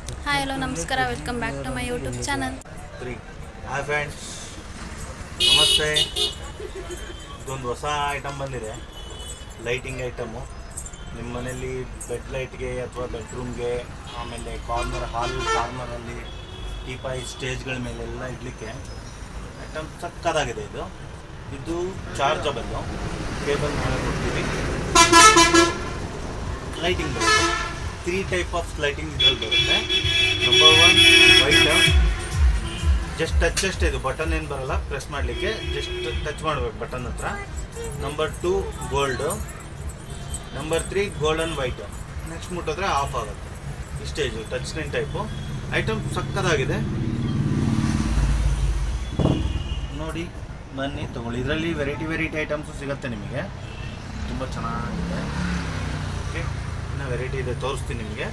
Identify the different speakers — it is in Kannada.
Speaker 1: ಹಾಯ್ ಹಲೋ ನಮಸ್ಕಾರ, welcome back to my YouTube channel.
Speaker 2: Hi friends, ನಮಸ್ತೆ. ಇದೊಂದು ಹೊಸ ಐಟಮ್ ಬಂದಿದೆ, ಲೈಟಿಂಗ್ ಐಟಮು. ನಿಮ್ಮ ಮನೆಯಲ್ಲಿ ಬೆಡ್ ಲೈಟ್ಗೆ ಅಥವಾ ಬೆಡ್ರೂಮ್ಗೆ, ಆಮೇಲೆ ಕಾರ್ನರಲ್ಲಿ ಟೀಪಾಯಿ ಸ್ಟೇಜ್ಗಳ ಮೇಲೆಲ್ಲ ಇಡಲಿಕ್ಕೆ ಐಟಮ್ ಸಕ್ಕದಾಗಿದೆ. ಇದು ಚಾರ್ಜಬಲ್ಲು, ಕೇಬಲ್ ಮೇಲೆ ಕೊಡ್ತೀವಿ, ಲೈಟಿಂಗ್ ಬರುತ್ತೆ. 3 ಟೈಪ್ ಆಫ್ ಲೈಟಿಂಗ್ ಇದರಲ್ಲಿ ಬರುತ್ತೆ. ನಂಬರ್ 1 ವೈಟ್, ಜಸ್ಟ್ ಟಚ್ ಅಷ್ಟೇ. ಇದು ಬಟನ್ ಏನು ಬರಲ್ಲ, ಪ್ರೆಸ್ ಮಾಡಲಿಕ್ಕೆ ಜಸ್ಟ್ ಟಚ್ ಮಾಡಬೇಕು ಬಟನ್ ಹತ್ರ. Number 2 gold. Number 3 golden white. Next ಮುಟ್ಟಿದ್ರೆ ಆಫ್ ಆಗುತ್ತೆ. ಇಷ್ಟೇ, ಇದು ಟಚ್ ಸ್ಕ್ರೀನ್ ಟೈಪು ಐಟಮ್ ಸಕ್ಕದಾಗಿದೆ. ನೋಡಿ, ಬನ್ನಿ ತೊಗೊಳ್ಳಿ. ಇದರಲ್ಲಿ ವೆರೈಟಿ ಐಟಮ್ಸು ಸಿಗುತ್ತೆ ನಿಮಗೆ, ತುಂಬ ಚೆನ್ನಾಗಿದೆ. ಓಕೆ, ಇನ್ನು ವೆರೈಟಿ ಇದೆ, ತೋರಿಸ್ತೀನಿ ನಿಮಗೆ.